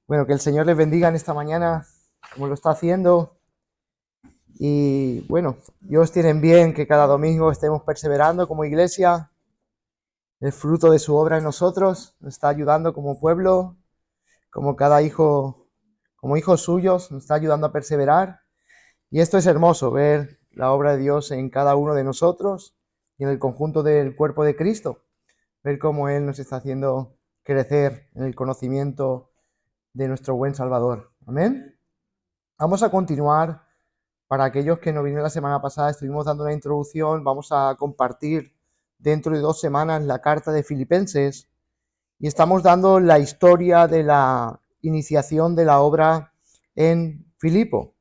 Bueno, que el Señor les bendiga en esta mañana, como lo está haciendo. Y bueno, Dios tiene bien que cada domingo estemos perseverando como iglesia. El fruto de su obra en nosotros nos está ayudando como pueblo, como cada hijo, como hijos suyos, nos está ayudando a perseverar. Y esto es hermoso, ver la obra de Dios en cada uno de nosotros y en el conjunto del cuerpo de Cristo. Ver cómo Él nos está haciendo crecer en el conocimiento de nuestro buen Salvador. Amén. Vamos a continuar. Para aquellos que no vinieron la semana pasada, estuvimos dando una introducción. Vamos a compartir dentro de 2 semanas la carta de Filipenses y estamos dando la historia de la iniciación de la obra en Filipo.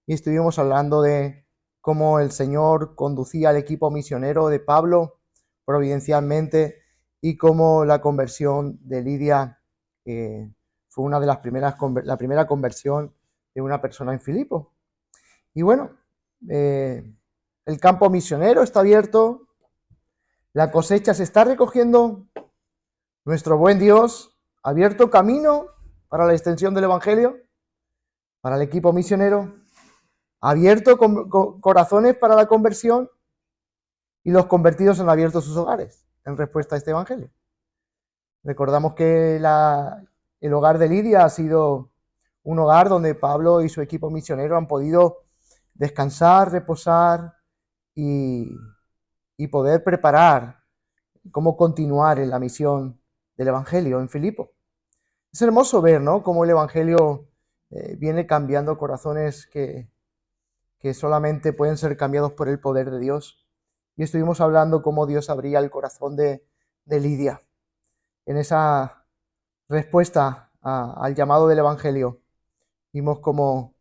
Y estuvimos hablando de cómo el Señor conducía al equipo misionero de Pablo providencialmente y cómo la conversión de Lidia fue una de las la primera conversión de una persona en Filipo. Y bueno, el campo misionero está abierto, la cosecha se está recogiendo, nuestro buen Dios ha abierto camino para la extensión del Evangelio, para el equipo misionero, ha abierto corazones para la conversión y los convertidos han abierto sus hogares en respuesta a este Evangelio. Recordamos que el hogar de Lidia ha sido un hogar donde Pablo y su equipo misionero han podido descansar, reposar y poder preparar cómo continuar en la misión del Evangelio en Filipo. Es hermoso ver, ¿no?, cómo el Evangelio viene cambiando corazones que solamente pueden ser cambiados por el poder de Dios. Y estuvimos hablando cómo Dios abría el corazón de Lidia en esa respuesta al llamado del Evangelio. Vimos cómo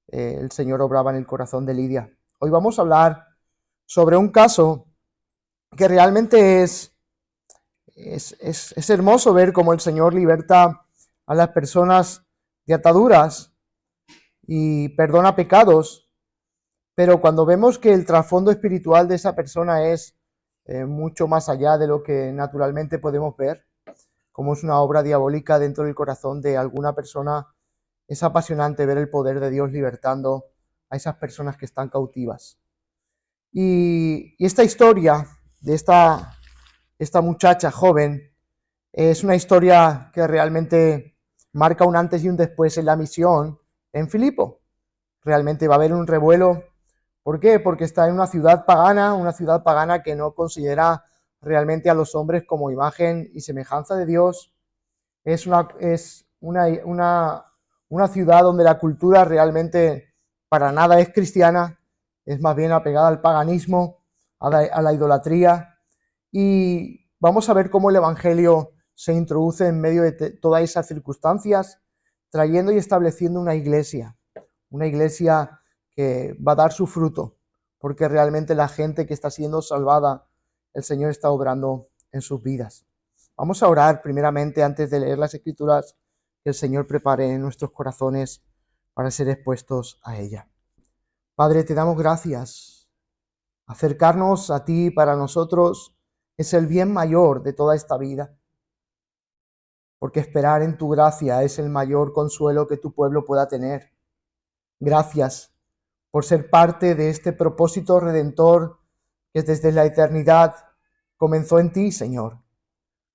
el Señor obraba en el corazón de Lidia. Hoy vamos a hablar sobre un caso que realmente es hermoso ver cómo el Señor liberta a las personas de ataduras y perdona pecados, pero cuando vemos que el trasfondo espiritual de esa persona es mucho más allá de lo que naturalmente podemos ver, como es una obra diabólica dentro del corazón de alguna persona, es apasionante ver el poder de Dios libertando a esas personas que están cautivas. Y esta historia de esta muchacha joven es una historia que realmente marca un antes y un después en la misión en Filipo. Realmente va a haber un revuelo. ¿Por qué? Porque está en una ciudad pagana que no considera realmente a los hombres como imagen y semejanza de Dios. Es una ciudad donde la cultura realmente para nada es cristiana, es más bien apegada al paganismo, a la idolatría. Y vamos a ver cómo el Evangelio se introduce en medio de todas esas circunstancias, trayendo y estableciendo una iglesia que va a dar su fruto, porque realmente la gente que está siendo salvada, el Señor está obrando en sus vidas. Vamos a orar primeramente antes de leer las Escrituras, que el Señor prepare nuestros corazones para ser expuestos a ella. Padre, te damos gracias. Acercarnos a ti para nosotros es el bien mayor de toda esta vida, porque esperar en tu gracia es el mayor consuelo que tu pueblo pueda tener. Gracias por ser parte de este propósito redentor que desde la eternidad comenzó en ti, Señor.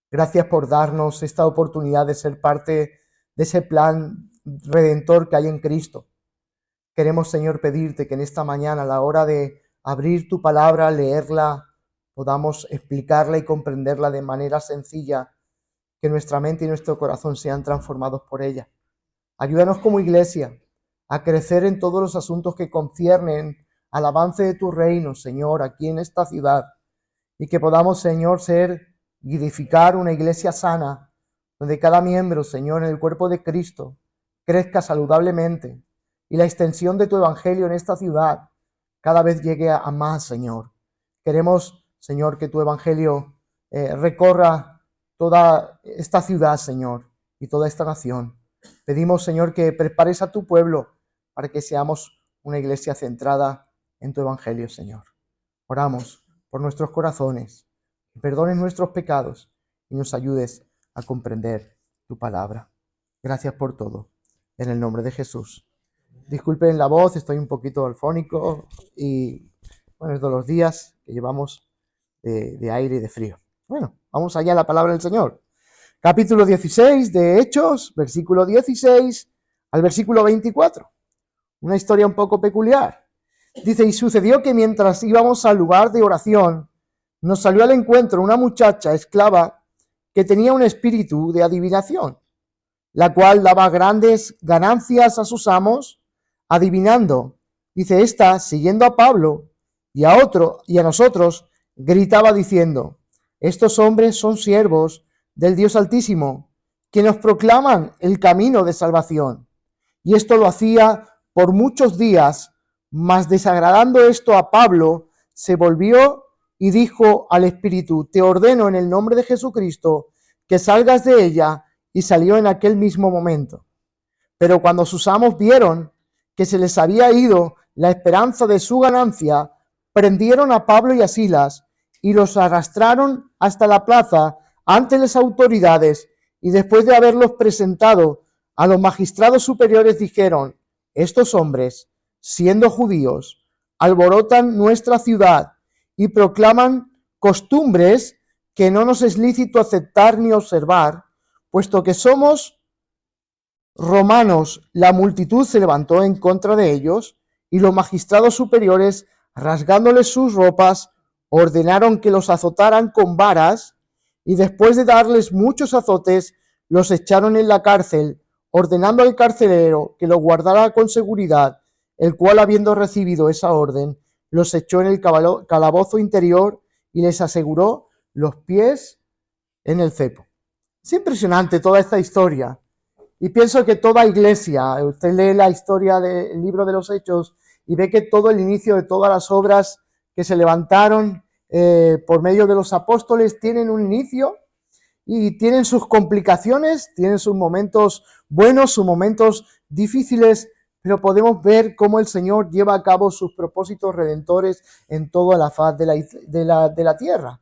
Gracias por darnos esta oportunidad de ser parte de ese plan redentor que hay en Cristo. Queremos, Señor, pedirte que en esta mañana, a la hora de abrir tu palabra, leerla, podamos explicarla y comprenderla de manera sencilla, que nuestra mente y nuestro corazón sean transformados por ella. Ayúdanos como iglesia a crecer en todos los asuntos que conciernen al avance de tu reino, Señor, aquí en esta ciudad, y que podamos, Señor, ser y edificar una iglesia sana, donde cada miembro, Señor, en el cuerpo de Cristo, crezca saludablemente, y la extensión de tu evangelio en esta ciudad cada vez llegue a más, Señor. Queremos, Señor, que tu evangelio recorra toda esta ciudad, Señor, y toda esta nación. Pedimos, Señor, que prepares a tu pueblo para que seamos una iglesia centrada en tu evangelio, Señor. Oramos por nuestros corazones, que perdones nuestros pecados y nos ayudes a comprender tu palabra. Gracias por todo. En el nombre de Jesús. Disculpen la voz, estoy un poquito afónico y bueno, es de los días que llevamos de aire y de frío. Bueno, vamos allá a la palabra del Señor. Capítulo 16 de Hechos, versículo 16 al versículo 24. Una historia un poco peculiar. Dice, y sucedió que mientras íbamos al lugar de oración, nos salió al encuentro una muchacha esclava que tenía un espíritu de adivinación, la cual daba grandes ganancias a sus amos, adivinando. Dice, esta, siguiendo a Pablo y a otro y a nosotros, gritaba diciendo, estos hombres son siervos del Dios Altísimo, que nos proclaman el camino de salvación. Y esto lo hacía por muchos días, mas desagradando esto a Pablo, se volvió y dijo al espíritu, te ordeno en el nombre de Jesucristo que salgas de ella, y salió en aquel mismo momento. Pero cuando sus amos vieron que se les había ido la esperanza de su ganancia, prendieron a Pablo y a Silas y los arrastraron hasta la plaza ante las autoridades, y después de haberlos presentado a los magistrados superiores dijeron, estos hombres, siendo judíos, alborotan nuestra ciudad y proclaman costumbres que no nos es lícito aceptar ni observar, puesto que somos romanos. La multitud se levantó en contra de ellos, y los magistrados superiores, rasgándoles sus ropas, ordenaron que los azotaran con varas, y después de darles muchos azotes, los echaron en la cárcel, ordenando al carcelero que los guardara con seguridad, el cual, habiendo recibido esa orden, los echó en el calabozo interior y les aseguró los pies en el cepo. Es impresionante toda esta historia. Y pienso que toda iglesia, usted lee la historia del libro de los Hechos y ve que todo el inicio de todas las obras que se levantaron por medio de los apóstoles tienen un inicio y tienen sus complicaciones, tienen sus momentos buenos, sus momentos difíciles, pero podemos ver cómo el Señor lleva a cabo sus propósitos redentores en toda la faz de la tierra.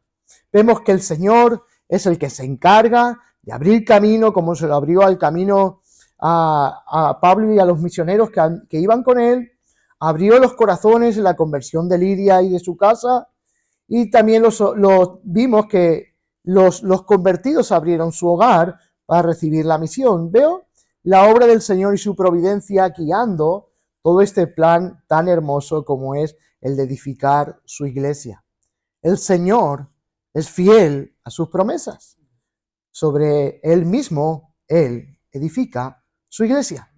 Vemos que el Señor es el que se encarga de abrir camino, como se lo abrió al camino a Pablo y a los misioneros que iban con él, abrió los corazones en la conversión de Lidia y de su casa, y también vimos que los convertidos abrieron su hogar para recibir la misión. Veo la obra del Señor y su providencia guiando todo este plan tan hermoso como es el de edificar su iglesia. El Señor es fiel a sus promesas. Sobre Él mismo, Él edifica su iglesia.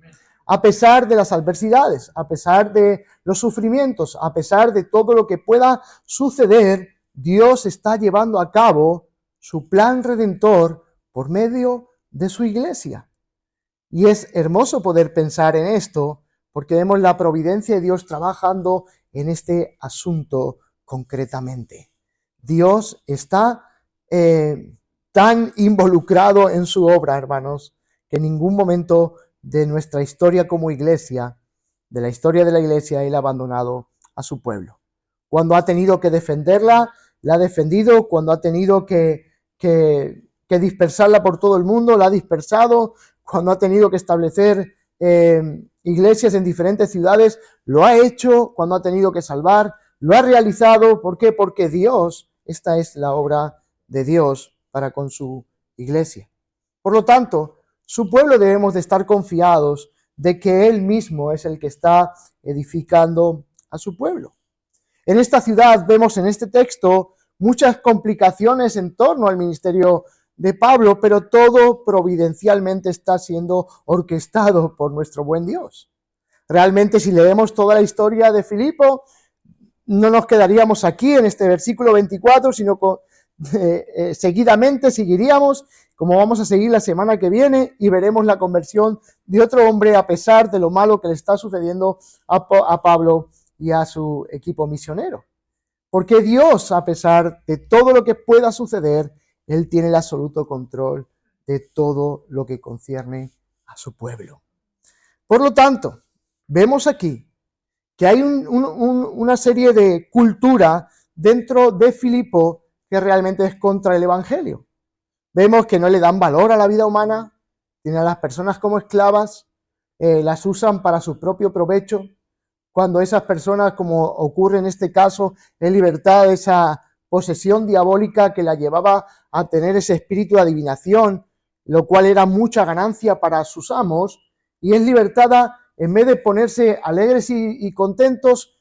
A pesar de las adversidades, a pesar de los sufrimientos, a pesar de todo lo que pueda suceder, Dios está llevando a cabo su plan redentor por medio de su iglesia. Y es hermoso poder pensar en esto, porque vemos la providencia de Dios trabajando en este asunto concretamente. Dios está tan involucrado en su obra, hermanos, que en ningún momento de nuestra historia como iglesia, de la historia de la iglesia, Él ha abandonado a su pueblo. Cuando ha tenido que defenderla, la ha defendido. Cuando ha tenido que dispersarla por todo el mundo, la ha dispersado. Cuando ha tenido que establecer iglesias en diferentes ciudades, lo ha hecho. Cuando ha tenido que salvar, lo ha realizado. ¿Por qué? Porque Dios, esta es la obra de Dios para con su iglesia. Por lo tanto, su pueblo debemos de estar confiados de que Él mismo es el que está edificando a su pueblo. En esta ciudad vemos en este texto muchas complicaciones en torno al ministerio de Pablo, pero todo providencialmente está siendo orquestado por nuestro buen Dios. Realmente, si leemos toda la historia de Filipo, no nos quedaríamos aquí en este versículo 24, sino seguidamente seguiríamos, como vamos a seguir la semana que viene, y veremos la conversión de otro hombre a pesar de lo malo que le está sucediendo a Pablo y a su equipo misionero. Porque Dios, a pesar de todo lo que pueda suceder, Él tiene el absoluto control de todo lo que concierne a su pueblo. Por lo tanto, vemos aquí que hay una serie de cultura dentro de Filipo que realmente es contra el Evangelio. Vemos que no le dan valor a la vida humana, tienen a las personas como esclavas, las usan para su propio provecho, cuando esas personas, como ocurre en este caso, en libertad de esa posesión diabólica que la llevaba a tener ese espíritu de adivinación, lo cual era mucha ganancia para sus amos, y es libertada, en vez de ponerse alegres y contentos,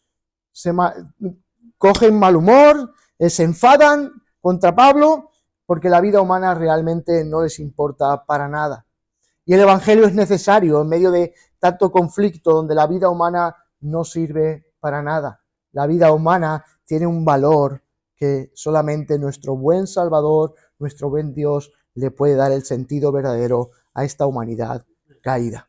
cogen mal humor, se enfadan contra Pablo, porque la vida humana realmente no les importa para nada. Y el Evangelio es necesario en medio de tanto conflicto donde la vida humana no sirve para nada. La vida humana tiene un valor que solamente nuestro buen Salvador, nuestro buen Dios, le puede dar el sentido verdadero a esta humanidad caída.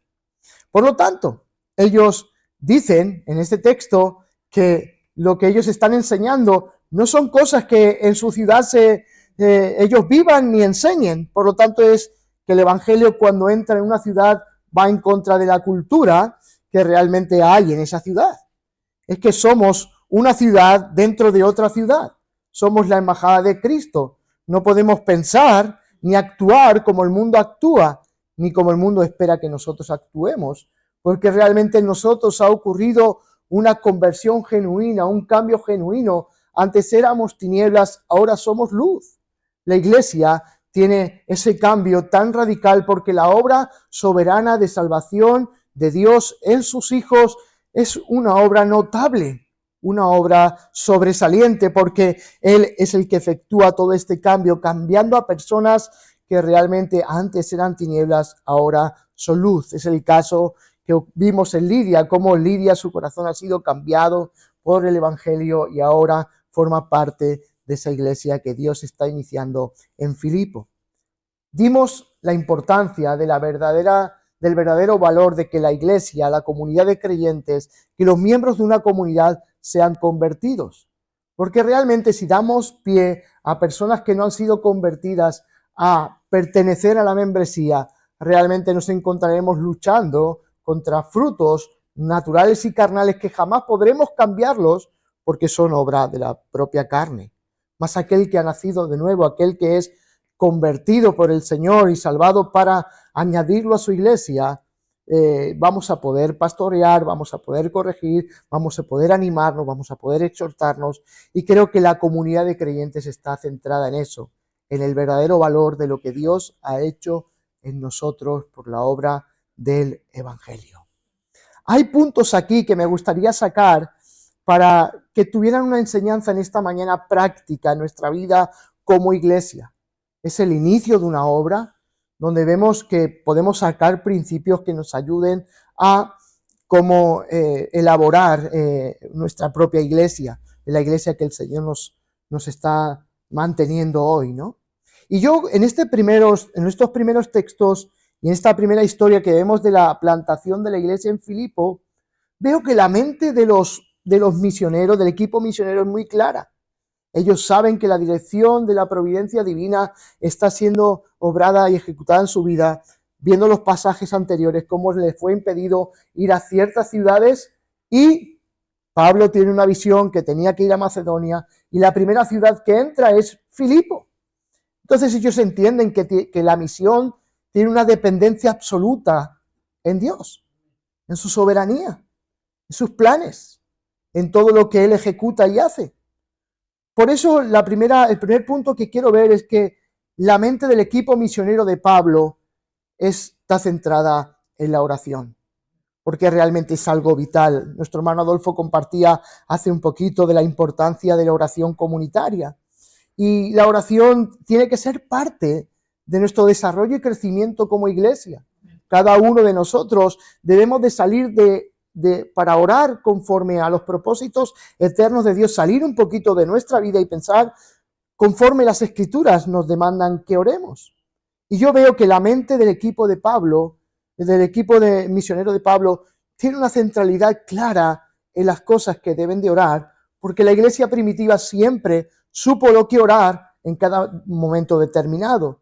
Por lo tanto, ellos dicen en este texto que lo que ellos están enseñando no son cosas que en su ciudad ellos vivan ni enseñen. Por lo tanto, es que el Evangelio, cuando entra en una ciudad, va en contra de la cultura que realmente hay en esa ciudad. Es que somos una ciudad dentro de otra ciudad. Somos la embajada de Cristo. No podemos pensar ni actuar como el mundo actúa, ni como el mundo espera que nosotros actuemos, porque realmente en nosotros ha ocurrido una conversión genuina, un cambio genuino. Antes éramos tinieblas, ahora somos luz. La Iglesia tiene ese cambio tan radical porque la obra soberana de salvación de Dios en sus hijos es una obra notable, una obra sobresaliente, porque Él es el que efectúa todo este cambio, cambiando a personas que realmente antes eran tinieblas, ahora son luz. Es el caso que vimos en Lidia, cómo Lidia, su corazón ha sido cambiado por el Evangelio y ahora forma parte de esa iglesia que Dios está iniciando en Filipo. Dimos la importancia de del verdadero valor de que la iglesia, la comunidad de creyentes, que los miembros de una comunidad sean convertidos. Porque realmente si damos pie a personas que no han sido convertidas a pertenecer a la membresía, realmente nos encontraremos luchando contra frutos naturales y carnales que jamás podremos cambiarlos porque son obra de la propia carne. Mas aquel que ha nacido de nuevo, aquel que es convertido por el Señor y salvado para añadirlo a su iglesia, vamos a poder pastorear, vamos a poder corregir, vamos a poder animarnos, vamos a poder exhortarnos, y creo que la comunidad de creyentes está centrada en eso, en el verdadero valor de lo que Dios ha hecho en nosotros por la obra del Evangelio. Hay puntos aquí que me gustaría sacar para que tuvieran una enseñanza en esta mañana práctica en nuestra vida como iglesia. Es el inicio de una obra donde vemos que podemos sacar principios que nos ayuden a cómo elaborar nuestra propia iglesia, la iglesia que el Señor nos está manteniendo hoy, ¿no? Y yo en estos primeros textos y en esta primera historia que vemos de la plantación de la iglesia en Filipo, veo que la mente de los misioneros, del equipo misionero, es muy clara. Ellos saben que la dirección de la providencia divina está siendo obrada y ejecutada en su vida, viendo los pasajes anteriores, cómo les fue impedido ir a ciertas ciudades, y Pablo tiene una visión que tenía que ir a Macedonia, y la primera ciudad que entra es Filipo. Entonces ellos entienden que la misión tiene una dependencia absoluta en Dios, en su soberanía, en sus planes, en todo lo que Él ejecuta y hace. Por eso el primer punto que quiero ver es que la mente del equipo misionero de Pablo está centrada en la oración, porque realmente es algo vital. Nuestro hermano Adolfo compartía hace un poquito de la importancia de la oración comunitaria, y la oración tiene que ser parte de nuestro desarrollo y crecimiento como iglesia. Cada uno de nosotros debemos de salir para orar conforme a los propósitos eternos de Dios, salir un poquito de nuestra vida y pensar conforme las Escrituras nos demandan que oremos. Y yo veo que la mente del equipo de Pablo, del equipo de misionero de Pablo, tiene una centralidad clara en las cosas que deben de orar, porque la iglesia primitiva siempre supo lo que orar en cada momento determinado.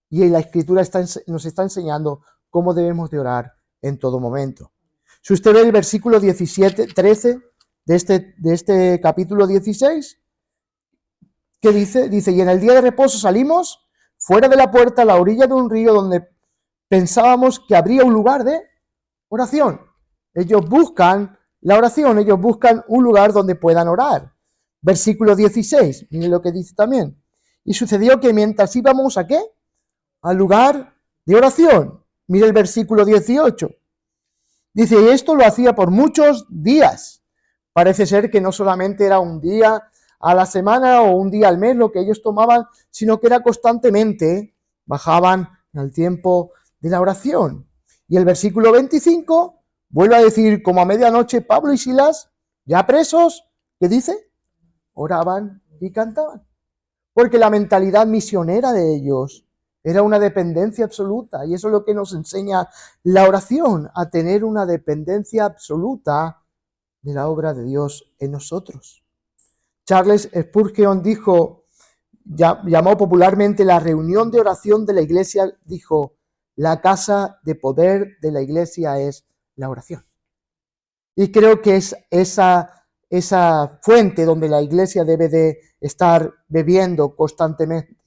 Y la Escritura nos está enseñando cómo debemos de orar en todo momento. Si usted ve el versículo 13 de este capítulo 16, ¿qué dice? Dice, y en el día de reposo salimos fuera de la puerta a la orilla de un río donde pensábamos que habría un lugar de oración. Ellos buscan la oración, ellos buscan un lugar donde puedan orar. Versículo 16, miren lo que dice también. Y sucedió que mientras íbamos, ¿a qué? Al lugar de oración. Mire el versículo 18. Dice, y esto lo hacía por muchos días. Parece ser que no solamente era un día a la semana o un día al mes lo que ellos tomaban, sino que era constantemente, bajaban al tiempo de la oración. Y el versículo 25 vuelve a decir, como a medianoche Pablo y Silas, ya presos, ¿qué dice? Oraban y cantaban. Porque la mentalidad misionera de ellos era una dependencia absoluta, y eso es lo que nos enseña la oración, a tener una dependencia absoluta de la obra de Dios en nosotros. Charles Spurgeon dijo, llamó popularmente la reunión de oración de la iglesia, dijo, la casa de poder de la iglesia es la oración. Y creo que es esa fuente donde la iglesia debe de estar bebiendo constantemente,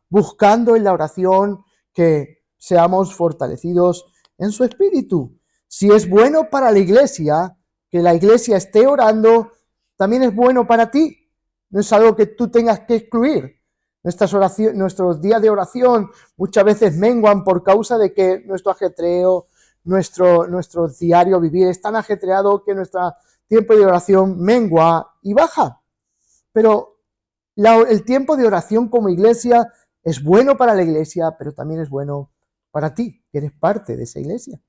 buscando en la oración que seamos fortalecidos en su espíritu. Si es bueno para la iglesia, que la iglesia esté orando, también es bueno para ti. No es algo que tú tengas que excluir. Nuestros días de oración muchas veces menguan por causa de que nuestro ajetreo, nuestro diario vivir es tan ajetreado que nuestro tiempo de oración mengua y baja. Pero el tiempo de oración como iglesia es bueno para la iglesia, pero también es bueno para ti, que eres parte de esa iglesia.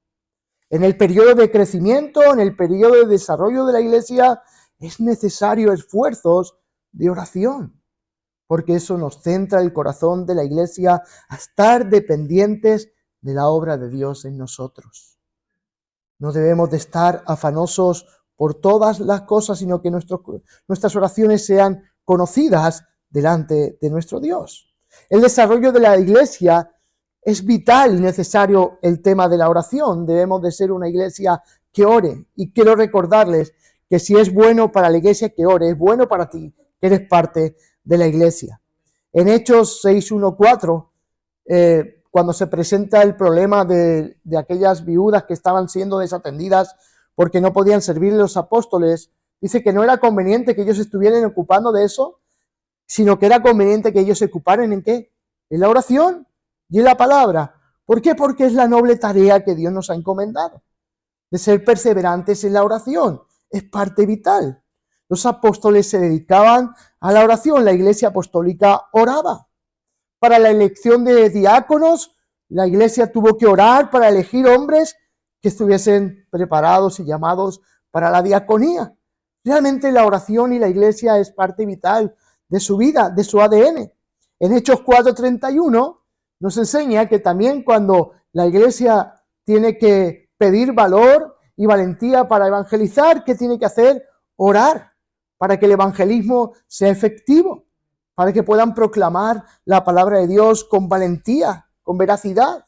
En el periodo de crecimiento, en el periodo de desarrollo de la iglesia, es necesario esfuerzos de oración, porque eso nos centra el corazón de la iglesia a estar dependientes de la obra de Dios en nosotros. No debemos de estar afanosos por todas las cosas, sino que nuestras oraciones sean conocidas delante de nuestro Dios. El desarrollo de la iglesia es vital y necesario el tema de la oración. Debemos de ser una iglesia que ore. Y quiero recordarles que si es bueno para la iglesia que ore, es bueno para ti, que eres parte de la iglesia. En Hechos 6:1-4, cuando se presenta el problema de aquellas viudas que estaban siendo desatendidas porque no podían servir a los apóstoles, dice que no era conveniente que ellos estuvieran ocupando de eso, sino que era conveniente que ellos se ocuparan ¿en qué? En la oración y en la palabra. ¿Por qué? Porque es la noble tarea que Dios nos ha encomendado, de ser perseverantes en la oración. Es parte vital. Los apóstoles se dedicaban a la oración, la iglesia apostólica oraba. Para la elección de diáconos, la iglesia tuvo que orar para elegir hombres que estuviesen preparados y llamados para la diaconía. Realmente la oración y la iglesia es parte vital de su vida, de su ADN. En Hechos 4:31 nos enseña que también cuando la iglesia tiene que pedir valor y valentía para evangelizar, ¿qué tiene que hacer? Orar para que el evangelismo sea efectivo, para que puedan proclamar la palabra de Dios con valentía, con veracidad.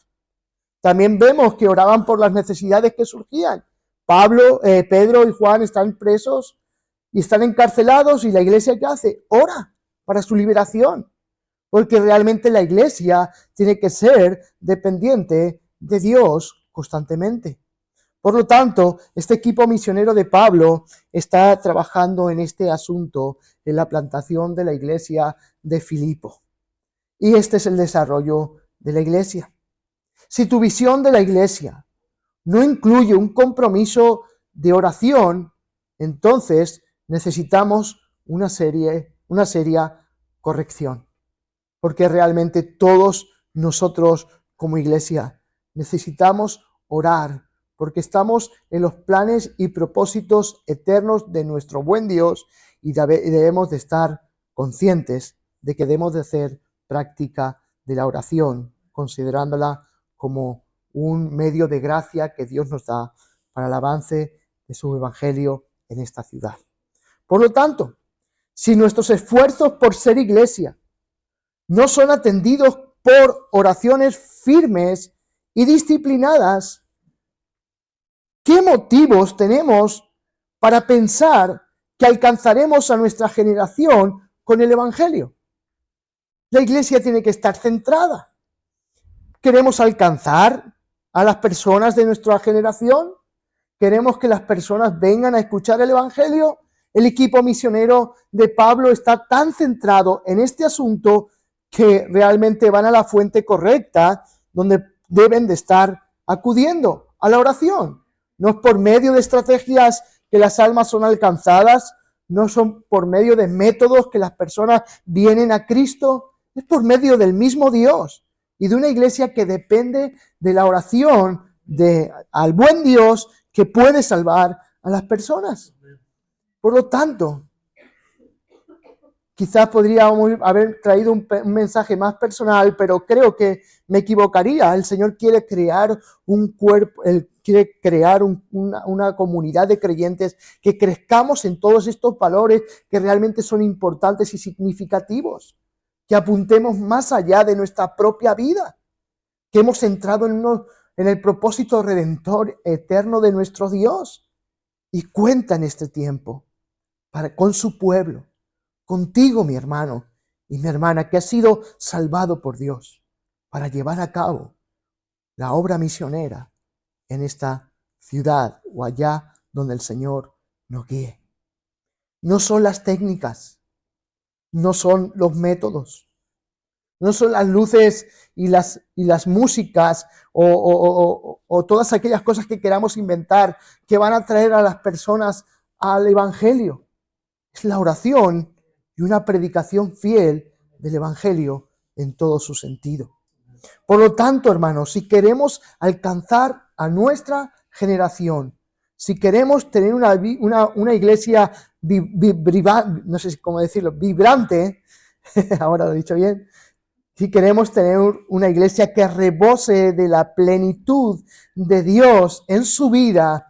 También vemos que oraban por las necesidades que surgían. Pedro y Juan están presos y están encarcelados, y la iglesia, ¿qué hace? Ora para su liberación, porque realmente la iglesia tiene que ser dependiente de Dios constantemente. Por lo tanto, este equipo misionero de Pablo está trabajando en este asunto, en la plantación de la iglesia de Filipo. Y este es el desarrollo de la iglesia. Si tu visión de la iglesia no incluye un compromiso de oración, entonces necesitamos una seria corrección. Porque realmente todos nosotros como iglesia necesitamos orar, porque estamos en los planes y propósitos eternos de nuestro buen Dios, y debemos de estar conscientes de que debemos de hacer práctica de la oración, considerándola como un medio de gracia que Dios nos da para el avance de su evangelio en esta ciudad. Por lo tanto, si nuestros esfuerzos por ser iglesia no son atendidos por oraciones firmes y disciplinadas, ¿qué motivos tenemos para pensar que alcanzaremos a nuestra generación con el evangelio? La iglesia tiene que estar centrada. ¿Queremos alcanzar a las personas de nuestra generación? ¿Queremos que las personas vengan a escuchar el Evangelio? El equipo misionero de Pablo está tan centrado en este asunto que realmente van a la fuente correcta donde deben de estar acudiendo a la oración. No es por medio de estrategias que las almas son alcanzadas, no son por medio de métodos que las personas vienen a Cristo, es por medio del mismo Dios y de una iglesia que depende de la oración al buen Dios que puede salvar a las personas. Por lo tanto, quizás podríamos haber traído un mensaje más personal, pero creo que me equivocaría. El Señor quiere crear un cuerpo, Él quiere crear una comunidad de creyentes que crezcamos en todos estos valores que realmente son importantes y significativos, que apuntemos más allá de nuestra propia vida, que hemos entrado en el propósito redentor eterno de nuestro Dios y cuenta en este tiempo con su pueblo. Contigo, mi hermano y mi hermana, que has sido salvado por Dios para llevar a cabo la obra misionera en esta ciudad o allá donde el Señor nos guíe. No son las técnicas, no son los métodos, no son las luces y las músicas o todas aquellas cosas que queramos inventar que van a traer a las personas al Evangelio. Es la oración y una predicación fiel del Evangelio en todo su sentido. Por lo tanto, hermanos, si queremos alcanzar a nuestra generación, si queremos tener una iglesia no sé cómo decirlo, vibrante, ahora lo he dicho bien, si queremos tener una iglesia que rebose de la plenitud de Dios en su vida,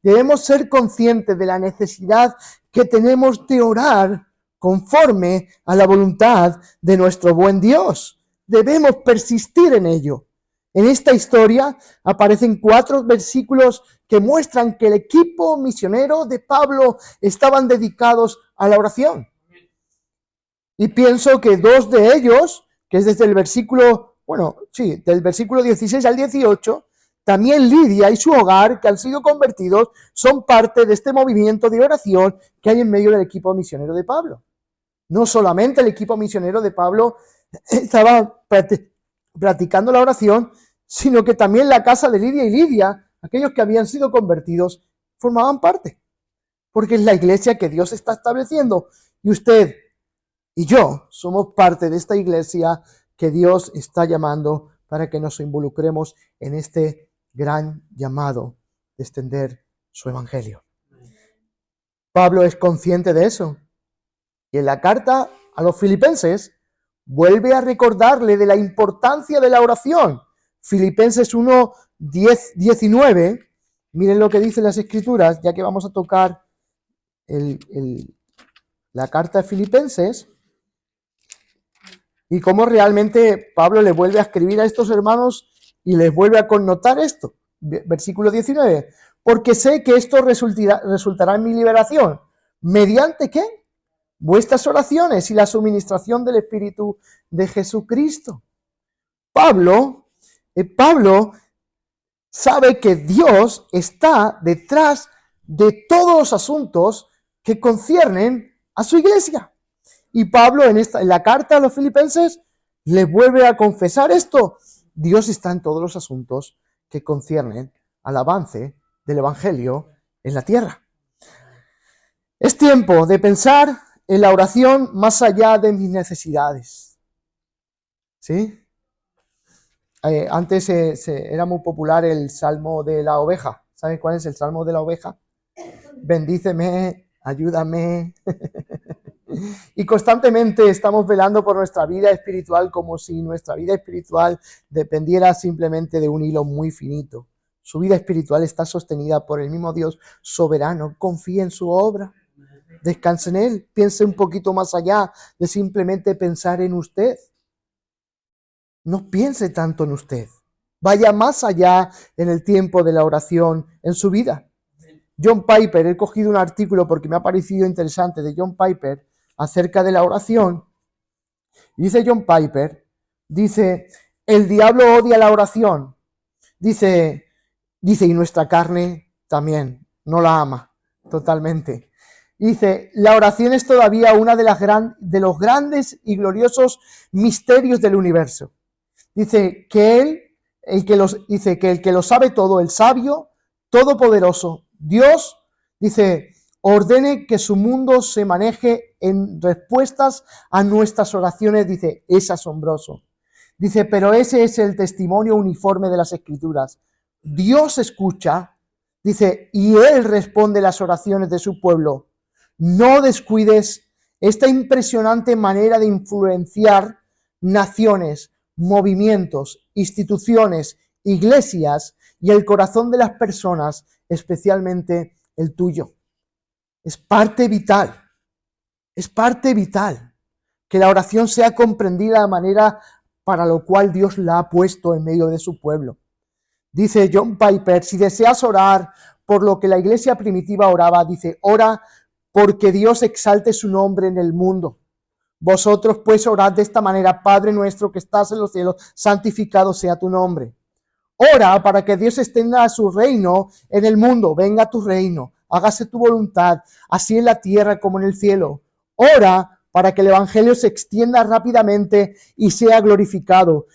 debemos ser conscientes de la necesidad que tenemos de orar conforme a la voluntad de nuestro buen Dios. Debemos persistir en ello. En esta historia aparecen 4 versículos que muestran que el equipo misionero de Pablo estaban dedicados a la oración. Y pienso que 2 de ellos, que es desde el versículo, del versículo 16 al 18, también Lidia y su hogar, que han sido convertidos, son parte de este movimiento de oración que hay en medio del equipo misionero de Pablo. No solamente el equipo misionero de Pablo estaba practicando la oración, sino que también la casa de Lidia y Lidia, aquellos que habían sido convertidos, formaban parte. Porque es la iglesia que Dios está estableciendo. Y usted y yo somos parte de esta iglesia que Dios está llamando para que nos involucremos en este gran llamado de extender su evangelio. Pablo es consciente de eso. Y en la carta a los filipenses vuelve a recordarle de la importancia de la oración. Filipenses 1, 10, 19. Miren lo que dicen las escrituras, ya que vamos a tocar la carta de Filipenses. Y cómo realmente Pablo le vuelve a escribir a estos hermanos y les vuelve a connotar esto. Versículo 19. Porque sé que esto resultará en mi liberación. ¿Mediante qué? Vuestras oraciones y la suministración del Espíritu de Jesucristo. Pablo sabe que Dios está detrás de todos los asuntos que conciernen a su iglesia. Y Pablo en la carta a los filipenses les vuelve a confesar esto. Dios está en todos los asuntos que conciernen al avance del evangelio en la tierra. Es tiempo de pensar en la oración más allá de mis necesidades. ¿Sí? Antes era muy popular el Salmo de la Oveja. ¿Saben cuál es el Salmo de la Oveja? Bendíceme, ayúdame. Y constantemente estamos velando por nuestra vida espiritual como si nuestra vida espiritual dependiera simplemente de un hilo muy finito. Su vida espiritual está sostenida por el mismo Dios soberano. Confíe en su obra. Descanse en Él. Piense un poquito más allá de simplemente pensar en usted. No piense tanto en usted. Vaya más allá en el tiempo de la oración en su vida. John Piper, he cogido un artículo porque me ha parecido interesante de John Piper acerca de la oración. Dice John Piper, el diablo odia la oración, Dice, y nuestra carne también no la ama totalmente. Dice, la oración es todavía una de los grandes y gloriosos misterios del universo. Dice que el que lo sabe todo, el sabio, todopoderoso, Dios, dice, ordene que su mundo se maneje en respuestas a nuestras oraciones, dice, es asombroso. Dice, pero ese es el testimonio uniforme de las Escrituras. Dios escucha, dice, y Él responde las oraciones de su pueblo. No descuides esta impresionante manera de influenciar naciones, movimientos, instituciones, iglesias y el corazón de las personas, especialmente el tuyo. Es parte vital que la oración sea comprendida de la manera para lo cual Dios la ha puesto en medio de su pueblo. Dice John Piper, si deseas orar por lo que la iglesia primitiva oraba, dice, ora porque Dios exalte su nombre en el mundo. Vosotros pues orad de esta manera, Padre nuestro que estás en los cielos, santificado sea tu nombre. Ora para que Dios extienda su reino en el mundo, venga tu reino, hágase tu voluntad, así en la tierra como en el cielo. Ora para que el evangelio se extienda rápidamente y sea glorificado.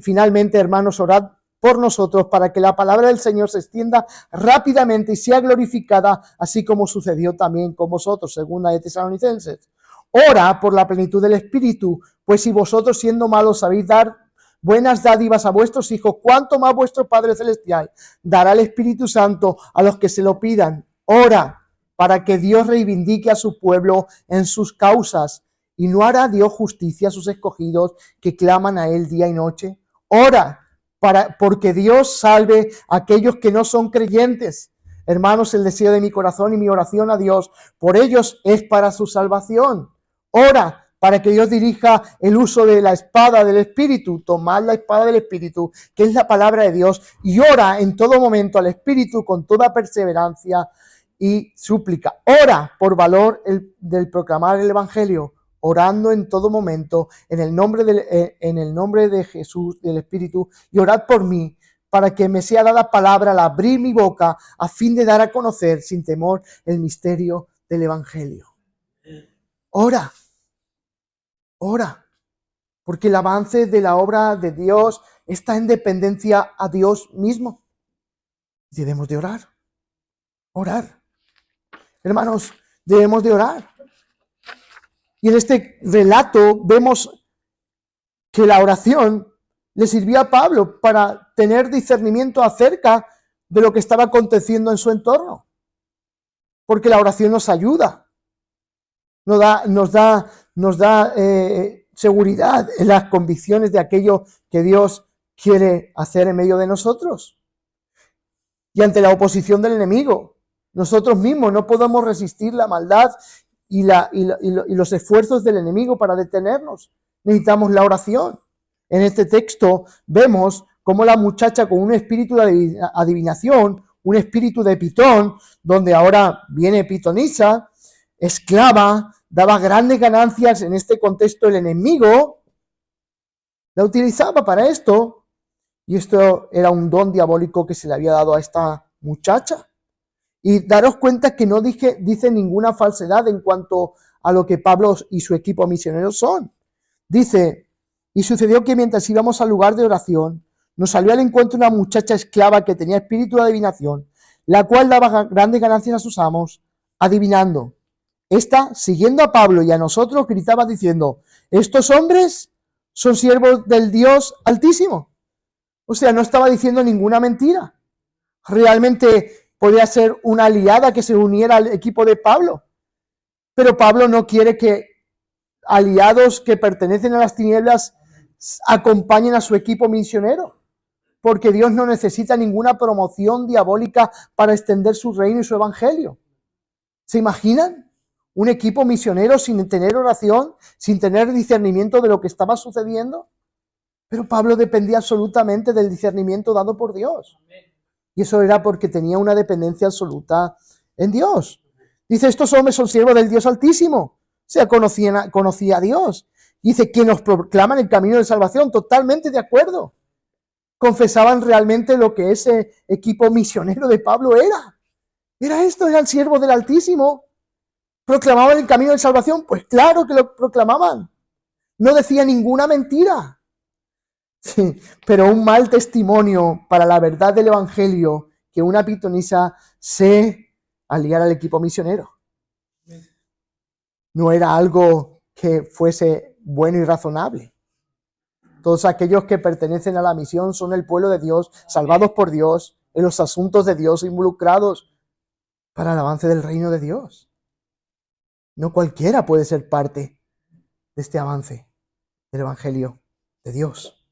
Finalmente, hermanos, orad por nosotros para que la palabra del Señor se extienda rápidamente y sea glorificada, así como sucedió también con vosotros, segunda de Tesalonicenses. Ora por la plenitud del Espíritu, pues si vosotros siendo malos sabéis dar buenas dádivas a vuestros hijos, cuánto más vuestro Padre Celestial dará el Espíritu Santo a los que se lo pidan. Ora para que Dios reivindique a su pueblo en sus causas, y no hará Dios justicia a sus escogidos que claman a Él día y noche. Ora porque Dios salve a aquellos que no son creyentes. Hermanos, el deseo de mi corazón y mi oración a Dios por ellos es para su salvación. Ora para que Dios dirija el uso de la espada del Espíritu. Tomad la espada del Espíritu, que es la palabra de Dios, y ora en todo momento al Espíritu con toda perseverancia y súplica. Ora por valor del proclamar el Evangelio, orando en todo momento en el nombre de Jesús, del Espíritu, y orad por mí, para que me sea dada palabra al abrir mi boca, a fin de dar a conocer sin temor el misterio del Evangelio. Ora, porque el avance de la obra de Dios está en dependencia a Dios mismo. Debemos de orar. Hermanos, debemos de orar. Y en este relato vemos que la oración le sirvió a Pablo para tener discernimiento acerca de lo que estaba aconteciendo en su entorno. Porque la oración nos ayuda, nos da seguridad en las convicciones de aquello que Dios quiere hacer en medio de nosotros. Y ante la oposición del enemigo, nosotros mismos no podemos resistir la maldad y los esfuerzos del enemigo para detenernos. Necesitamos la oración. En este texto vemos cómo la muchacha con un espíritu de adivinación, un espíritu de pitón, donde ahora viene pitonisa, esclava, daba grandes ganancias en este contexto. El enemigo la utilizaba para esto, y esto era un don diabólico que se le había dado a esta muchacha. Y daros cuenta que no dice ninguna falsedad en cuanto a lo que Pablo y su equipo misionero son. Dice, y sucedió que mientras íbamos al lugar de oración, nos salió al encuentro una muchacha esclava que tenía espíritu de adivinación, la cual daba grandes ganancias a sus amos, adivinando. Esta, siguiendo a Pablo y a nosotros, gritaba diciendo, estos hombres son siervos del Dios Altísimo. O sea, no estaba diciendo ninguna mentira. Realmente podía ser una aliada que se uniera al equipo de Pablo. Pero Pablo no quiere que aliados que pertenecen a las tinieblas acompañen a su equipo misionero, porque Dios no necesita ninguna promoción diabólica para extender su reino y su evangelio. ¿Se imaginan? Un equipo misionero sin tener oración, sin tener discernimiento de lo que estaba sucediendo. Pero Pablo dependía absolutamente del discernimiento dado por Dios. Y eso era porque tenía una dependencia absoluta en Dios. Dice, estos hombres son siervos del Dios Altísimo. O sea, conocía a Dios. Dice, que nos proclaman el camino de salvación. Totalmente de acuerdo. confesaban realmente lo que ese equipo misionero de Pablo era. Era esto, era el siervo del Altísimo. ¿Proclamaban el camino de salvación? Pues claro que lo proclamaban. No decía ninguna mentira. Sí, pero un mal testimonio para la verdad del Evangelio que una pitonisa se aliara al equipo misionero. No era algo que fuese bueno y razonable. Todos aquellos que pertenecen a la misión son el pueblo de Dios, salvados por Dios, en los asuntos de Dios, involucrados para el avance del reino de Dios. No cualquiera puede ser parte de este avance del Evangelio de Dios.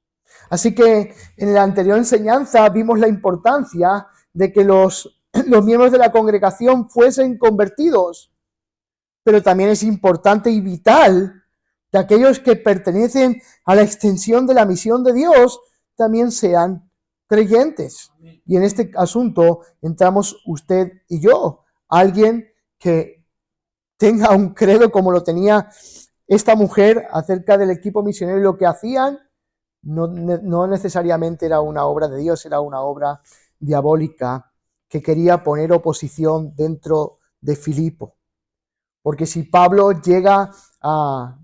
Así que en la anterior enseñanza vimos la importancia de que los miembros de la congregación fuesen convertidos, pero también es importante y vital que aquellos que pertenecen a la extensión de la misión de Dios también sean creyentes. Y en este asunto entramos usted y yo, alguien que tenga un credo como lo tenía esta mujer acerca del equipo misionero y lo que hacían. No necesariamente era una obra de Dios, era una obra diabólica que quería poner oposición dentro de Filipo. Porque si Pablo llega a,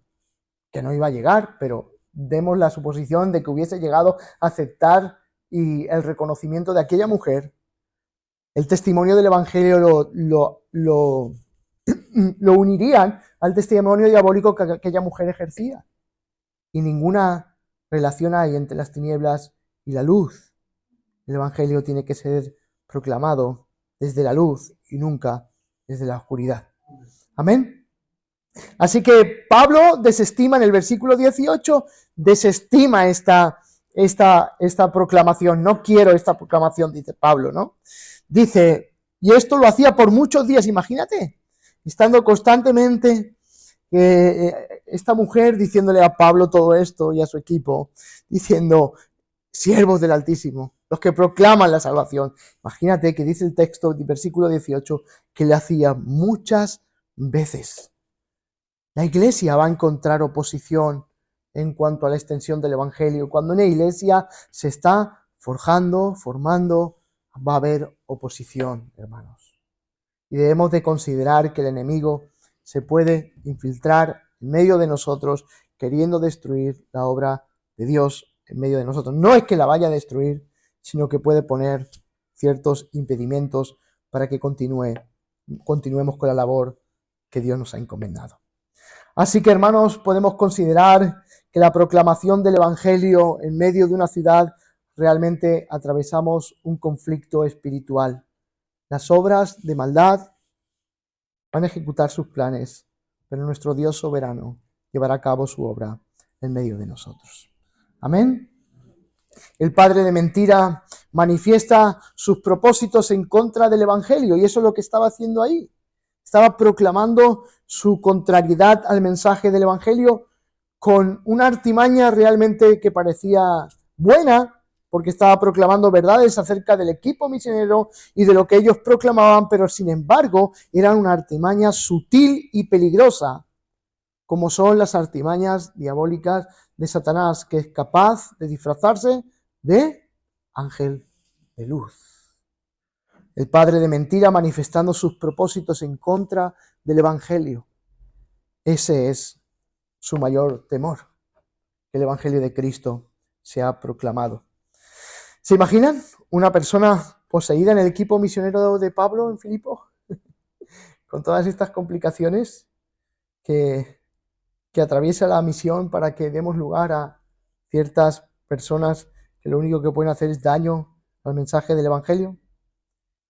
que no iba a llegar, pero demos la suposición de que hubiese llegado a aceptar y el reconocimiento de aquella mujer, el testimonio del Evangelio lo unirían al testimonio diabólico que aquella mujer ejercía. Y ninguna relación hay entre las tinieblas y la luz. El Evangelio tiene que ser proclamado desde la luz y nunca desde la oscuridad. Amén. Así que Pablo desestima en el versículo 18, desestima esta proclamación. No quiero esta proclamación, dice Pablo, ¿no? Dice, y esto lo hacía por muchos días, imagínate, estando constantemente esta mujer diciéndole a Pablo todo esto y a su equipo, diciendo, siervos del Altísimo, los que proclaman la salvación. Imagínate que dice el texto del versículo 18 que le hacía muchas veces. La iglesia va a encontrar oposición en cuanto a la extensión del Evangelio. Cuando una iglesia se está forjando, formando, va a haber oposición, hermanos. Y debemos de considerar que el enemigo se puede infiltrar en medio de nosotros, queriendo destruir la obra de Dios en medio de nosotros. No es que la vaya a destruir, sino que puede poner ciertos impedimentos para que continuemos con la labor que Dios nos ha encomendado. Así que, hermanos, podemos considerar que la proclamación del Evangelio en medio de una ciudad realmente atravesamos un conflicto espiritual. Las obras de maldad van a ejecutar sus planes, pero nuestro Dios soberano llevará a cabo su obra en medio de nosotros. Amén. El padre de mentira manifiesta sus propósitos en contra del Evangelio y eso es lo que estaba haciendo ahí. Estaba proclamando su contrariedad al mensaje del Evangelio con una artimaña realmente que parecía buena, porque estaba proclamando verdades acerca del equipo misionero y de lo que ellos proclamaban, pero sin embargo era una artimaña sutil y peligrosa, como son las artimañas diabólicas de Satanás, que es capaz de disfrazarse de ángel de luz. El padre de mentira manifestando sus propósitos en contra del Evangelio. Ese es su mayor temor, que el Evangelio de Cristo sea proclamado. ¿Se imaginan una persona poseída en el equipo misionero de Pablo en Filipo? Con todas estas complicaciones que atraviesa la misión para que demos lugar a ciertas personas que lo único que pueden hacer es daño al mensaje del Evangelio.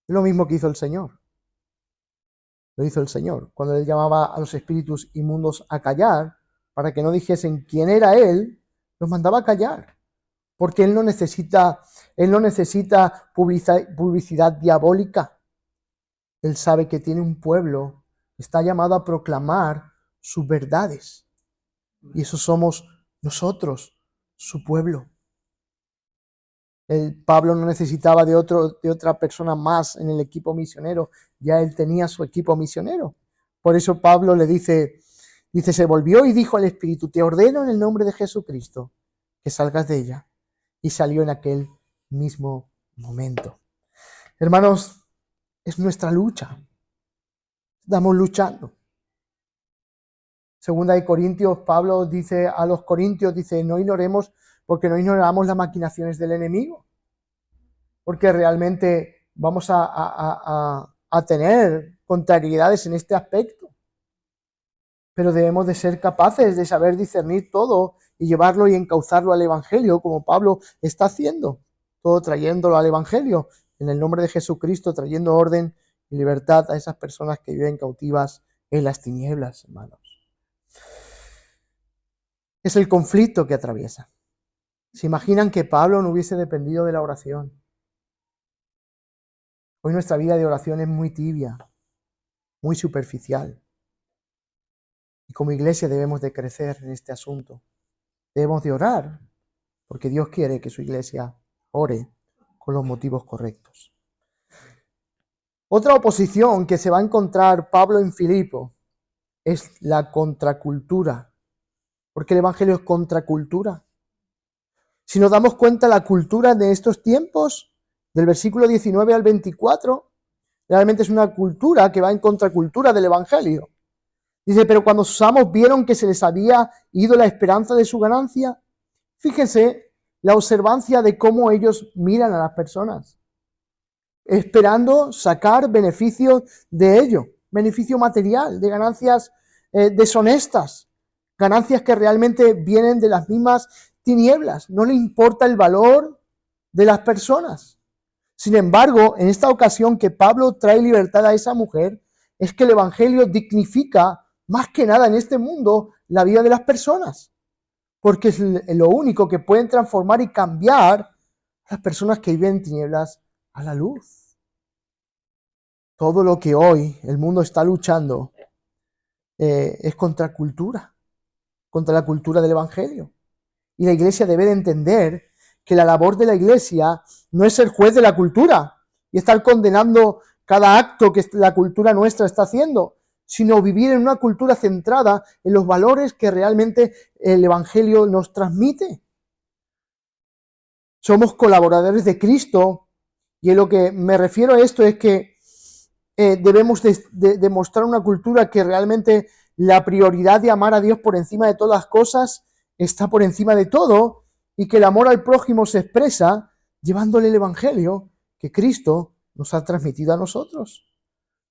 Es lo mismo que hizo el Señor. Lo hizo el Señor. Cuando Él llamaba a los espíritus inmundos a callar, para que no dijesen quién era Él, los mandaba a callar. Porque Él no necesita publicidad diabólica. Él sabe que tiene un pueblo que está llamado a proclamar sus verdades. Y eso somos nosotros, su pueblo. Pablo no necesitaba de otra persona más en el equipo misionero. Ya él tenía su equipo misionero. Por eso Pablo le dice, se volvió y dijo al Espíritu, te ordeno en el nombre de Jesucristo que salgas de ella. Y salió en aquel mismo momento. Hermanos, es nuestra lucha. Estamos luchando. Segunda de Corintios, Pablo dice a los corintios, dice, no ignoremos, porque no ignoramos las maquinaciones del enemigo. Porque realmente vamos a tener contrariedades en este aspecto. Pero debemos de ser capaces de saber discernir todo y llevarlo y encauzarlo al Evangelio, como Pablo está haciendo. Todo trayéndolo al Evangelio, en el nombre de Jesucristo, trayendo orden y libertad a esas personas que viven cautivas en las tinieblas, hermanos. Es el conflicto que atraviesa. ¿Se imaginan que Pablo no hubiese dependido de la oración? Hoy nuestra vida de oración es muy tibia, muy superficial. Y como iglesia debemos de crecer en este asunto. Debemos de orar, porque Dios quiere que su iglesia ore con los motivos correctos. Otra oposición que se va a encontrar Pablo en Filipo es la contracultura, porque el Evangelio es contracultura. Si nos damos cuenta, la cultura de estos tiempos, del versículo 19 al 24, realmente es una cultura que va en contracultura del Evangelio. Dice, pero cuando sus amos vieron que se les había ido la esperanza de su ganancia, fíjense la observancia de cómo ellos miran a las personas, esperando sacar beneficio de ello, beneficio material, de ganancias deshonestas, ganancias que realmente vienen de las mismas tinieblas. No le importa el valor de las personas. Sin embargo, en esta ocasión que Pablo trae libertad a esa mujer, es que el Evangelio dignifica más que nada en este mundo la vida de las personas, porque es lo único que pueden transformar y cambiar a las personas que viven en tinieblas a la luz. Todo lo que hoy el mundo está luchando es contra la cultura del Evangelio. Y la iglesia debe de entender que la labor de la iglesia no es ser juez de la cultura y estar condenando cada acto que la cultura nuestra está haciendo, sino vivir en una cultura centrada en los valores que realmente el Evangelio nos transmite. Somos colaboradores de Cristo, y en lo que me refiero a esto es que debemos de mostrar una cultura que realmente la prioridad de amar a Dios por encima de todas las cosas está por encima de todo, y que el amor al prójimo se expresa llevándole el Evangelio que Cristo nos ha transmitido a nosotros.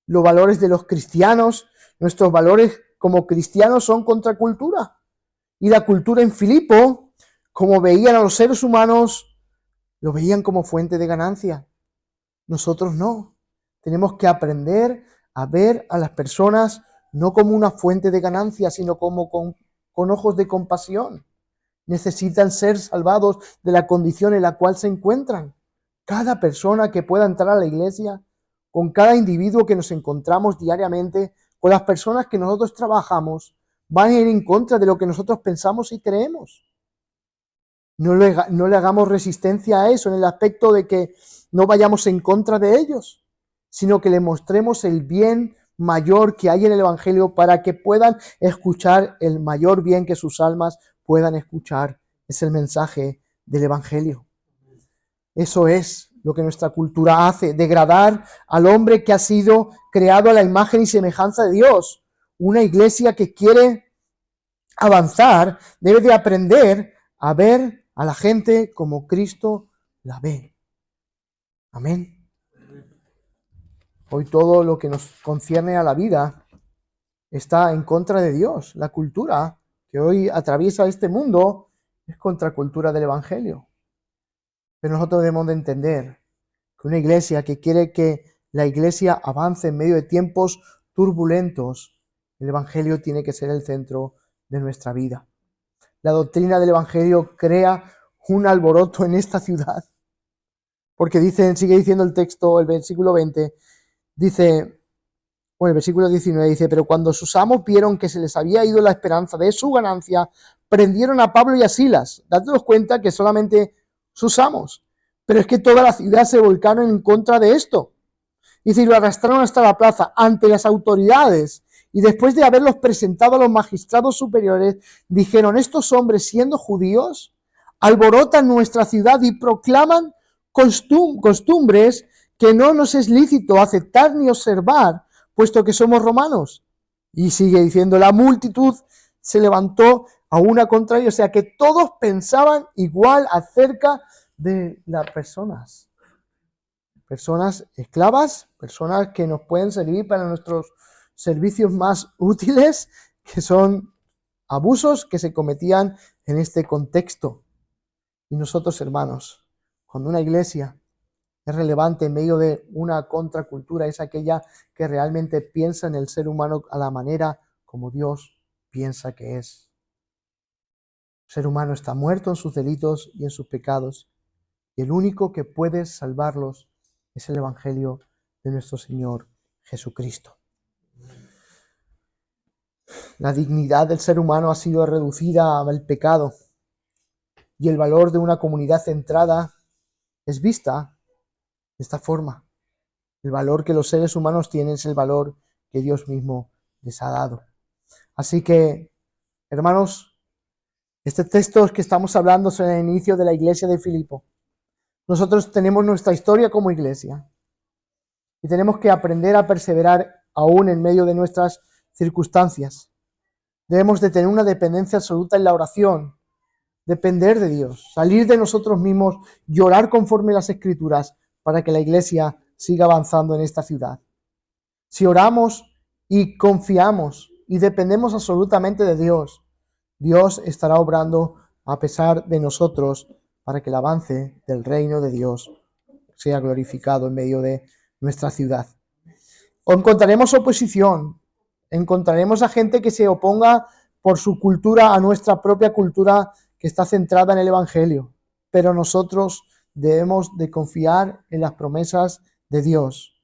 Los valores de los cristianos, nuestros valores como cristianos son contracultura. Y la cultura en Filipo, como veían a los seres humanos, lo veían como fuente de ganancia. Nosotros no. Tenemos que aprender a ver a las personas no como una fuente de ganancia, sino como con ojos de compasión. Necesitan ser salvados de la condición en la cual se encuentran. Cada persona que pueda entrar a la iglesia, con cada individuo que nos encontramos diariamente, con las personas que nosotros trabajamos, van a ir en contra de lo que nosotros pensamos y creemos. No le hagamos resistencia a eso en el aspecto de que no vayamos en contra de ellos, sino que le mostremos el bien mayor que hay en el Evangelio para que puedan escuchar el mayor bien que sus almas puedan escuchar. Es el mensaje del Evangelio. Eso es lo que nuestra cultura hace, degradar al hombre que ha sido creado a la imagen y semejanza de Dios. Una iglesia que quiere avanzar debe de aprender a ver a la gente como Cristo la ve. Amén. Hoy todo lo que nos concierne a la vida está en contra de Dios. La cultura que hoy atraviesa este mundo es contracultura del Evangelio. Pero nosotros debemos de entender que una iglesia que quiere que la iglesia avance en medio de tiempos turbulentos, el Evangelio tiene que ser el centro de nuestra vida. La doctrina del Evangelio crea un alboroto en esta ciudad. Porque sigue diciendo el texto, el versículo 20, el versículo 19 dice, pero cuando sus amos vieron que se les había ido la esperanza de su ganancia, prendieron a Pablo y a Silas. Daos cuenta que solamente sus amos, pero es que toda la ciudad se volcaron en contra de esto. Dice, y lo arrastraron hasta la plaza ante las autoridades, y después de haberlos presentado a los magistrados superiores, dijeron, estos hombres, siendo judíos, alborotan nuestra ciudad y proclaman costumbres que no nos es lícito aceptar ni observar, puesto que somos romanos. Y sigue diciendo, la multitud se levantó a una contra ellos, o sea que todos pensaban igual acerca de las personas esclavas, personas que nos pueden servir para nuestros servicios más útiles, que son abusos que se cometían en este contexto. Y nosotros, hermanos, cuando una iglesia es relevante en medio de una contracultura, es aquella que realmente piensa en el ser humano a la manera como Dios piensa que es. El ser humano está muerto en sus delitos y en sus pecados, y el único que puede salvarlos es el Evangelio de nuestro Señor Jesucristo. La dignidad del ser humano ha sido reducida al pecado, y el valor de una comunidad centrada es vista de esta forma. El valor que los seres humanos tienen es el valor que Dios mismo les ha dado. Así que, hermanos, este texto que estamos hablando es el inicio de la iglesia de Filipo. Nosotros tenemos nuestra historia como iglesia y tenemos que aprender a perseverar aún en medio de nuestras circunstancias. Debemos de tener una dependencia absoluta en la oración, depender de Dios, salir de nosotros mismos y orar conforme a las Escrituras para que la iglesia siga avanzando en esta ciudad. Si oramos y confiamos y dependemos absolutamente de Dios, Dios estará obrando a pesar de nosotros para que el avance del reino de Dios sea glorificado en medio de nuestra ciudad. O encontraremos oposición, encontraremos a gente que se oponga por su cultura a nuestra propia cultura que está centrada en el Evangelio, pero nosotros debemos de confiar en las promesas de Dios.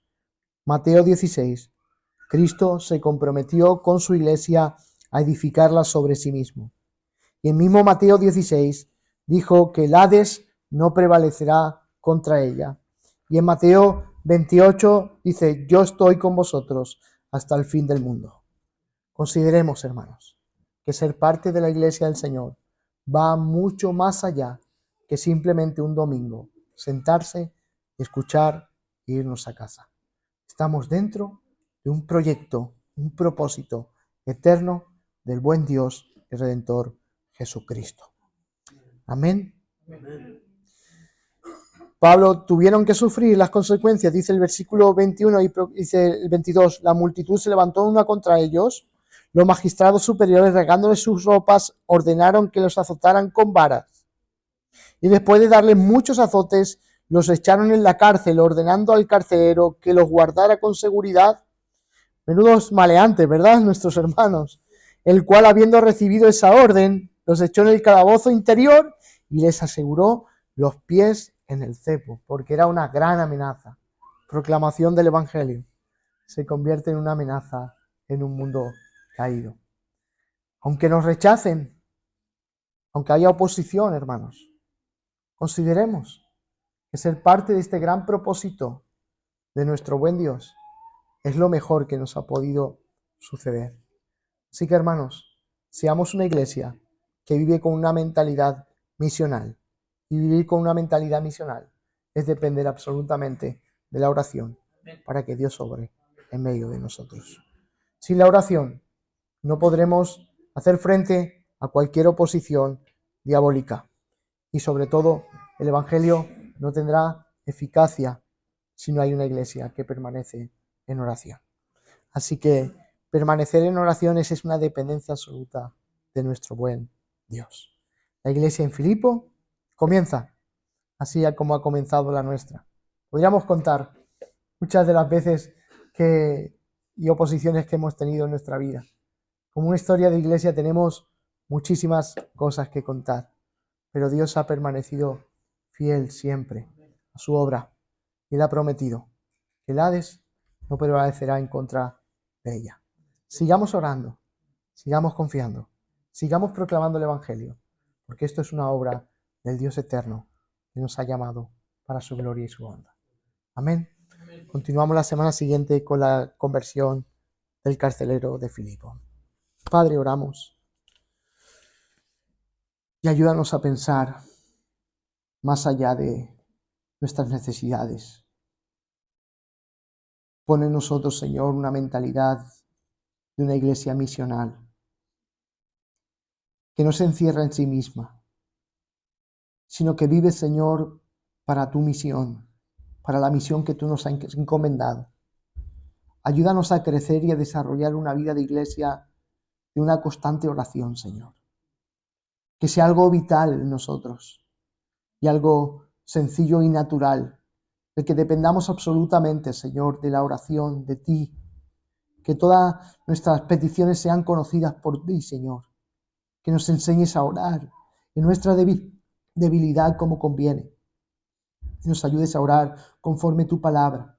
Mateo 16. Cristo se comprometió con su iglesia a edificarla sobre sí mismo. Y en mismo Mateo 16 dijo que el Hades no prevalecerá contra ella. Y en Mateo 28 dice, yo estoy con vosotros hasta el fin del mundo. Consideremos, hermanos, que ser parte de la iglesia del Señor va mucho más allá que simplemente un domingo, sentarse, escuchar e irnos a casa. Estamos dentro de un proyecto, un propósito eterno del buen Dios y Redentor Jesucristo. Amén. Pablo, tuvieron que sufrir las consecuencias, dice el versículo 21 y dice el 22, la multitud se levantó una contra ellos, los magistrados superiores, regándoles sus ropas, ordenaron que los azotaran con varas. Y después de darles muchos azotes, los echaron en la cárcel, ordenando al carcelero que los guardara con seguridad. Menudos maleantes, ¿verdad? Nuestros hermanos. El cual, habiendo recibido esa orden, los echó en el calabozo interior y les aseguró los pies en el cepo, porque era una gran amenaza. Proclamación del Evangelio se convierte en una amenaza en un mundo caído. Aunque nos rechacen, aunque haya oposición, hermanos, consideremos que ser parte de este gran propósito de nuestro buen Dios es lo mejor que nos ha podido suceder. Así que, hermanos, seamos una iglesia que vive con una mentalidad misional. Y vivir con una mentalidad misional es depender absolutamente de la oración para que Dios obre en medio de nosotros. Sin la oración no podremos hacer frente a cualquier oposición diabólica. Y sobre todo, el Evangelio no tendrá eficacia si no hay una iglesia que permanece en oración. Así que permanecer en oraciones es una dependencia absoluta de nuestro buen Dios. La iglesia en Filipo comienza así como ha comenzado la nuestra. Podríamos contar muchas de las veces y oposiciones que hemos tenido en nuestra vida. Como una historia de iglesia tenemos muchísimas cosas que contar, pero Dios ha permanecido fiel siempre a su obra y Él ha prometido que el Hades no prevalecerá en contra de ella. Sigamos orando, sigamos confiando, sigamos proclamando el Evangelio, porque esto es una obra del Dios eterno que nos ha llamado para su gloria y su honra. Amén. Continuamos la semana siguiente con la conversión del carcelero de Filipo. Padre, oramos y ayúdanos a pensar más allá de nuestras necesidades. Pon en nosotros, Señor, una mentalidad de una iglesia misional, que no se encierra en sí misma, sino que vive, Señor, para tu misión, para la misión que tú nos has encomendado. Ayúdanos a crecer y a desarrollar una vida de iglesia de una constante oración, Señor. Que sea algo vital en nosotros y algo sencillo y natural, el que dependamos absolutamente, Señor, de la oración, de ti. Que todas nuestras peticiones sean conocidas por ti, Señor. Que nos enseñes a orar en nuestra debilidad como conviene. Y nos ayudes a orar conforme tu palabra.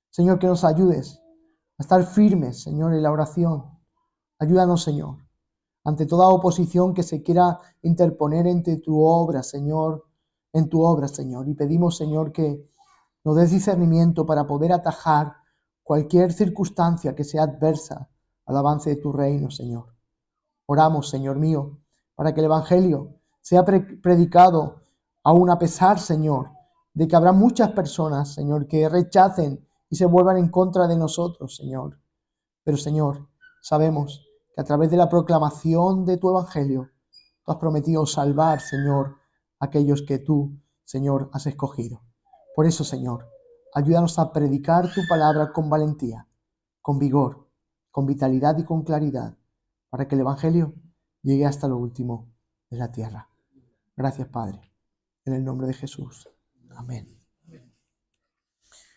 Señor, que nos ayudes a estar firmes, Señor, en la oración. Ayúdanos, Señor, ante toda oposición que se quiera interponer entre tu obra, Señor, en tu obra, Señor. Y pedimos, Señor, que nos des discernimiento para poder atajar cualquier circunstancia que sea adversa al avance de tu reino, Señor. Oramos, Señor mío, para que el Evangelio sea predicado aún a pesar, Señor, de que habrá muchas personas, Señor, que rechacen y se vuelvan en contra de nosotros, Señor. Pero, Señor, sabemos que a través de la proclamación de tu Evangelio, tú has prometido salvar, Señor, a aquellos que tú, Señor, has escogido. Por eso, Señor, ayúdanos a predicar tu palabra con valentía, con vigor, con vitalidad y con claridad, para que el Evangelio llegue hasta lo último de la tierra. Gracias, Padre, en el nombre de Jesús. Amén.